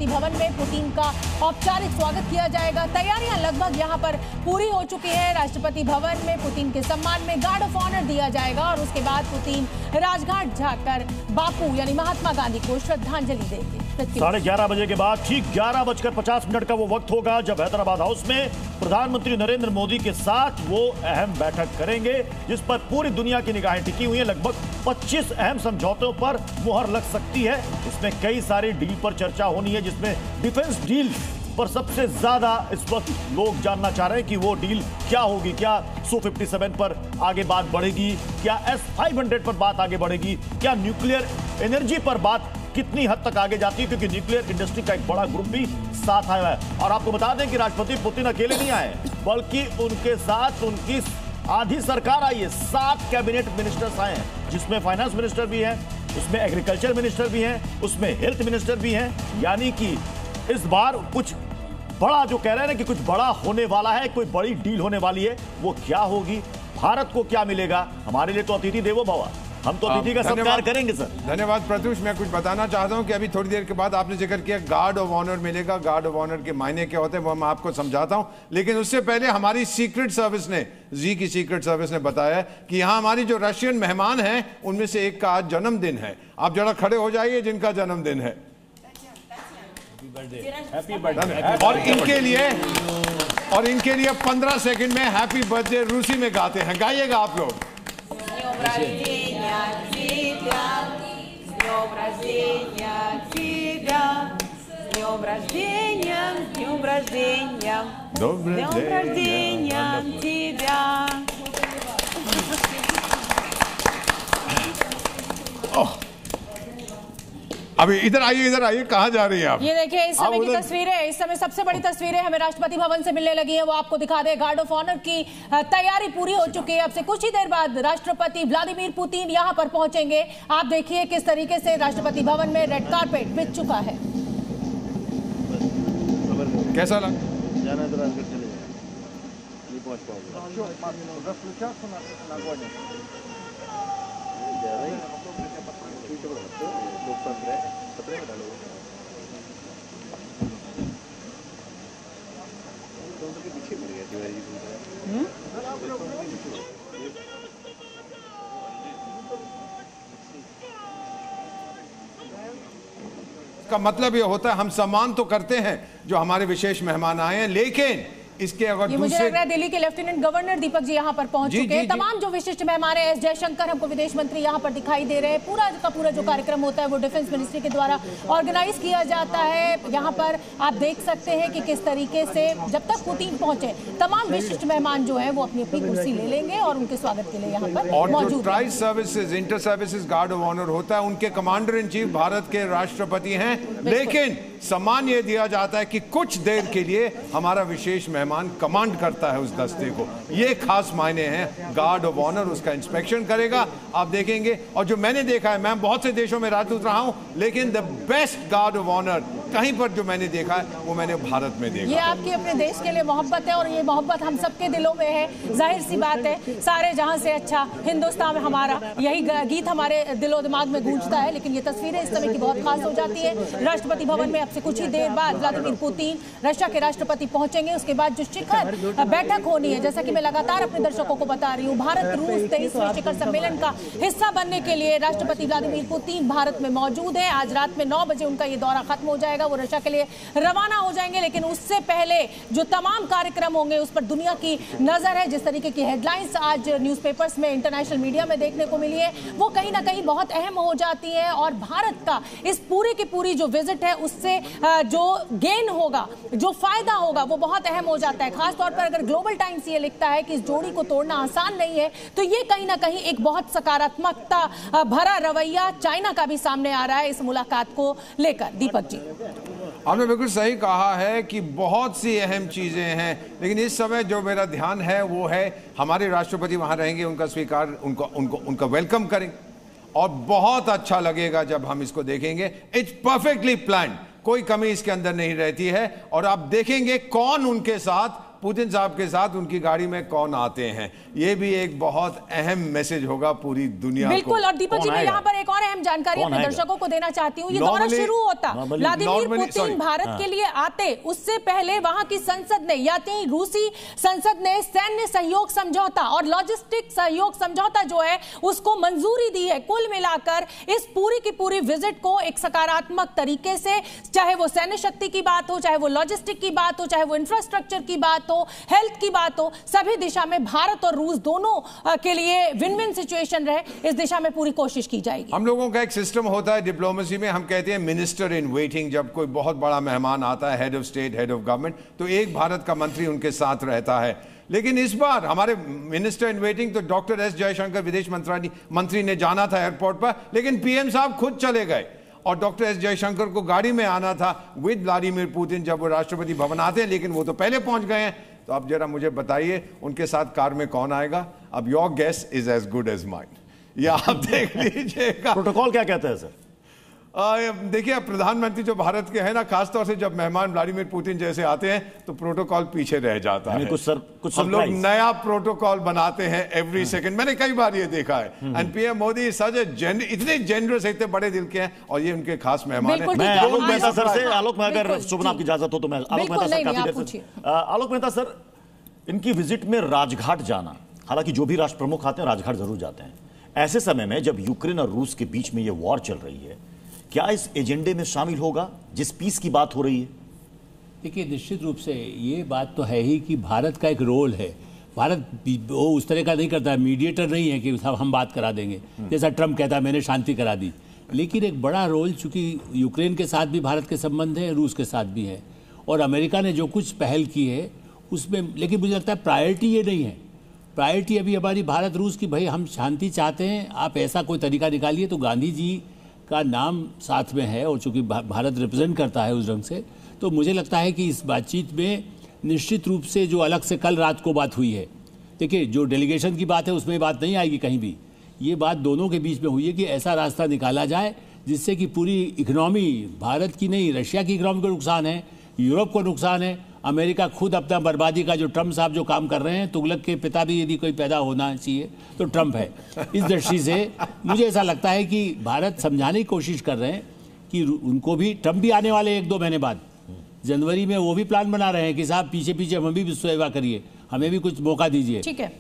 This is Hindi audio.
राष्ट्रपति भवन में पुतिन का औपचारिक स्वागत किया जाएगा। तैयारियां लगभग यहां पर पूरी हो चुकी है। राष्ट्रपति भवन में पुतिन के सम्मान में गार्ड ऑफ ऑनर दिया जाएगा और उसके बाद पुतिन राजघाट जाकर बापू यानी महात्मा गांधी को श्रद्धांजलि देंगे। 11:30 बजे के बाद ठीक 11:50 का वो वक्त होगा जब हैदराबाद हाउस में प्रधानमंत्री नरेंद्र मोदी के साथ वो अहम बैठक करेंगे, जिस पर पूरी दुनिया की निगाहें टिकी हुई हैं। लगभग 25 अहम समझौतों पर मुहर लग सकती है। इसमें कई सारी डील पर चर्चा होनी है, जिसमें डिफेंस डील पर सबसे ज्यादा इस वक्त लोग जानना चाह रहे हैं कि वो डील क्या होगी। क्या Su-57 पर आगे बात बढ़ेगी, क्या S-500 पर बात आगे बढ़ेगी, क्या न्यूक्लियर एनर्जी पर बात कितनी हद तक आगे जाती है, क्योंकि न्यूक्लियर इंडस्ट्री का एक बड़ा ग्रुप भी साथ आया है। और आपको बता दें कि राष्ट्रपति पुतिन अकेले नहीं आए, बल्कि उनके साथ उनकी आधी सरकार आई है। 7 कैबिनेट मिनिस्टर्स आए हैं, जिसमें फाइनेंस मिनिस्टर भी है, उसमें एग्रीकल्चर मिनिस्टर भी हैं, उसमें हेल्थ मिनिस्टर भी हैं। यानी कि इस बार कुछ बड़ा जो कह रहे हैं कि कुछ बड़ा होने वाला है, कोई बड़ी डील होने वाली है। वो क्या होगी, भारत को क्या मिलेगा? हमारे लिए तो अतिथि देवो भव, हम तो अतिथि का सत्कार करेंगे सर। धन्यवाद प्रत्युष। मैं कुछ बताना चाहता हूं कि अभी थोड़ी देर के बाद आपने जिक्र किया गार्ड ऑफ ऑनर मिलेगा। गार्ड ऑफ ऑनर के मायने क्या होते हैं वो मैं आपको समझाता हूं, लेकिन उससे पहले हमारी सीक्रेट सर्विस ने, जी की सीक्रेट सर्विस ने बताया कि यहाँ हमारी जो रशियन मेहमान हैं उनमें से एक का आज जन्मदिन है। आप जरा खड़े हो जाइए जिनका जन्मदिन है, और इनके लिए 15 सेकंड में हैप्पी बर्थडे रूसी में गाते हैं। गाइएगा आप लोग। अभी इधर आइए, कहाँ जा रही हैं आप? ये देखिए इस समय की तस्वीरें, इस समय सबसे बड़ी तस्वीरें हमें राष्ट्रपति भवन से मिलने लगी हैं, वो आपको दिखा दे। गार्ड ऑफ ऑनर की तैयारी पूरी हो चुकी है। अब से कुछ ही देर बाद राष्ट्रपति व्लादिमीर पुतिन यहां पर पहुंचेंगे। आप देखिए किस तरीके से राष्ट्रपति भवन में रेड कारपेट बिछ चुका है। कैसा लगा? का मतलब ये होता है हम सम्मान तो करते हैं जो हमारे विशेष मेहमान आए हैं, लेकिन इसके अगर मुझे लग रहा है दिल्ली के लेफ्टिनेंट गवर्नर दीपक जी यहाँ पर पहुंच चुके हैं। तमाम जो विशिष्ट मेहमान हैं, एस जयशंकर हमको विदेश मंत्री यहाँ पर दिखाई दे रहे हैं। पूरा का पूरा जो कार्यक्रम होता है वो डिफेंस मिनिस्ट्री के द्वारा ऑर्गेनाइज किया जाता है। यहाँ पर आप देख सकते हैं कि किस तरीके से जब तक पुतिन पहुंचे तमाम विशिष्ट मेहमान जो है वो अपनी अपनी कुर्सी ले लेंगे और उनके स्वागत के लिए यहाँ पर मौजूद हैं। Tri services, inter services guard of honour होता है, उनके कमांडर इन चीफ भारत के राष्ट्रपति हैं, लेकिन सम्मान ये दिया जाता है कि कुछ देर के लिए हमारा विशेष मेहमान कमांड करता है उस दस्ते को। ये खास मायने हैं। गार्ड ऑफ ऑनर उसका इंस्पेक्शन करेगा, आप देखेंगे। और जो मैंने देखा है, मैं बहुत से देशों में राजदूत रहा हूं, लेकिन the best guard of honour कहीं पर जो मैंने देखा है वो मैंने भारत में देखा। ये आपकी अपने देश के लिए मोहब्बत है और ये मोहब्बत हम सबके दिलों में है। जाहिर सी बात है, सारे जहां से अच्छा हिंदुस्तान हमारा, यही गीत हमारे दिलो दिमाग में गूंजता है। लेकिन ये तस्वीरें इस समय की बहुत खास हो जाती है। राष्ट्रपति भवन में अब से कुछ ही देर बाद व्लादिमीर पुतिन रशिया के राष्ट्रपति पहुंचेंगे। उसके बाद जो शिखर बैठक होनी है, जैसा कि मैं लगातार अपने दर्शकों को बता रही हूँ, भारत रूस 23वें शिखर सम्मेलन का हिस्सा बनने के लिए राष्ट्रपति व्लादिमीर पुतिन भारत में मौजूद है। आज रात में 9 बजे उनका ये दौरा खत्म हो जाएगा, वो रशिया के लिए रवाना हो जाएंगे। लेकिन उससे पहले जो तमाम कार्यक्रम होंगे उस पर दुनिया की नजर है। जिस तरीके की हेडलाइंस आज न्यूज़पेपर्स में, इंटरनेशनल मीडिया में देखने को मिली है, वो कहीं ना कहीं बहुत अहम हो जाती है। और भारत का इस पूरी की पूरी जो विजिट है उससे जो गेन होगा, जो फायदा होगा, वो बहुत अहम हो जाता है। खासतौर पर अगर ग्लोबल टाइम्स ये लिखता है कि इस जोड़ी को तोड़ना आसान नहीं है, तो ये कहीं ना कहीं एक बहुत सकारात्मकता भरा रवैया चाइना का भी सामने आ रहा है इस मुलाकात को लेकर। दीपक जी, आपने बिल्कुल सही कहा है कि बहुत सी अहम चीजें हैं, लेकिन इस समय जो मेरा ध्यान है वो है हमारे राष्ट्रपति वहां रहेंगे, उनका स्वीकार, उनका वेलकम करेंगे और बहुत अच्छा लगेगा जब हम इसको देखेंगे। इट्स परफेक्टली प्लान्ड, कोई कमी इसके अंदर नहीं रहती है। और आप देखेंगे कौन उनके साथ पुतिन साहब के साथ उनकी गाड़ी में कौन आते हैं। ये भी एक बहुत अहम मैसेज होगा पूरी दुनिया को। बिल्कुल। और दीपक जी, मैं यहाँ पर एक और अहम जानकारी अपने दर्शकों को देना चाहती हूँ। ये दौरा शुरू होता, व्लादिमीर पुतिन भारत के लिए आते, उससे पहले वहां की संसद ने, यानी रूसी संसद ने सैन्य सहयोग समझौता और लॉजिस्टिक सहयोग समझौता जो है उसको मंजूरी दी है। कुल मिलाकर इस पूरी की पूरी विजिट को एक सकारात्मक तरीके से, चाहे वो सैन्य शक्ति की बात हो, चाहे वो लॉजिस्टिक की बात हो, चाहे वो इंफ्रास्ट्रक्चर की बात हो, हेल्थ की बात हो, सभी दिशा में भारत और रूस दोनों के लिए विन विन सिचुएशन रहे, इस दिशा में पूरी कोशिश की जाएगी। हम लोगों का एक सिस्टम होता है डिप्लोमेसी में, हम कहते हैं मिनिस्टर इन वेटिंग। जब कोई बहुत बड़ा मेहमान आता है, head of state, head of government, तो एक भारत का मंत्री उनके साथ रहता है। लेकिन इस बार हमारे मिनिस्टर इन वेटिंग तो डॉक्टर एस जयशंकर विदेश मंत्री ने जाना था एयरपोर्ट पर, लेकिन पीएम साहब खुद चले गए और डॉक्टर एस जयशंकर को गाड़ी में आना था विद व्लादिमीर पुतिन जब वो राष्ट्रपति भवन आते हैं, लेकिन वो तो पहले पहुंच गए हैं। तो अब जरा मुझे बताइए उनके साथ कार में कौन आएगा। अब your guess is as good as mine, या आप देख लीजिएगा। प्रोटोकॉल क्या कहता है सर? देखिए, प्रधानमंत्री जो भारत के हैं ना, खासतौर से जब मेहमान व्लादिमीर पुतिन जैसे आते हैं तो प्रोटोकॉल पीछे रह जाता है। कुछ हम लोग नया प्रोटोकॉल बनाते हैं एवरी सेकंड। मैंने कई बार ये देखा है। एंड पीएम मोदी सच इतने जेनरस, इतने बड़े दिल के हैं, और ये उनके खास मेहमान हैं। मैं आलोक मेहता सर से, आलोक में अगर शुभन आपकी इजाजत हो तो मैं आलोक मेहता सर काफी देर से, आलोक मेहता सर, इनकी विजिट में राजघाट जाना, हालांकि जो भी राष्ट्र प्रमुख आते हैं राजघाट जरूर जाते हैं, ऐसे समय में जब यूक्रेन और रूस के बीच में ये वॉर चल रही है, क्या इस एजेंडे में शामिल होगा जिस पीस की बात हो रही है? देखिए, निश्चित रूप से ये बात तो है ही कि भारत का एक रोल है। भारत वो उस तरह का नहीं करता है, मीडिएटर नहीं है कि साहब हम बात करा देंगे, जैसा ट्रम्प कहता है मैंने शांति करा दी। लेकिन एक बड़ा रोल, चूंकि यूक्रेन के साथ भी भारत के संबंध है, रूस के साथ भी है, और अमेरिका ने जो कुछ पहल की है उसमें, लेकिन मुझे लगता है प्रायोरिटी ये नहीं है। प्रायोरिटी अभी हमारी भारत रूस की, भाई हम शांति चाहते हैं, आप ऐसा कोई तरीका निकालिए। तो गांधी जी का नाम साथ में है, और चूंकि भारत रिप्रेजेंट करता है उस ढंग से, तो मुझे लगता है कि इस बातचीत में निश्चित रूप से जो अलग से कल रात को बात हुई है, देखिए जो डेलीगेशन की बात है उसमें बात नहीं आएगी कहीं भी, ये बात दोनों के बीच में हुई है कि ऐसा रास्ता निकाला जाए जिससे कि पूरी इकोनॉमी, भारत की नहीं रशिया की इकोनॉमी को नुकसान है, यूरोप को नुकसान है, अमेरिका खुद अपना बर्बादी का, जो ट्रम्प साहब जो काम कर रहे हैं, तुगलक के पिता भी यदि कोई पैदा होना चाहिए तो ट्रम्प है। इस दृष्टि से मुझे ऐसा लगता है कि भारत समझाने की कोशिश कर रहे हैं कि उनको भी, ट्रम्प भी आने वाले 1-2 महीने बाद जनवरी में, वो भी प्लान बना रहे हैं कि साहब पीछे पीछे हम भी सेवा करिए, हमें भी कुछ मौका दीजिए। ठीक है।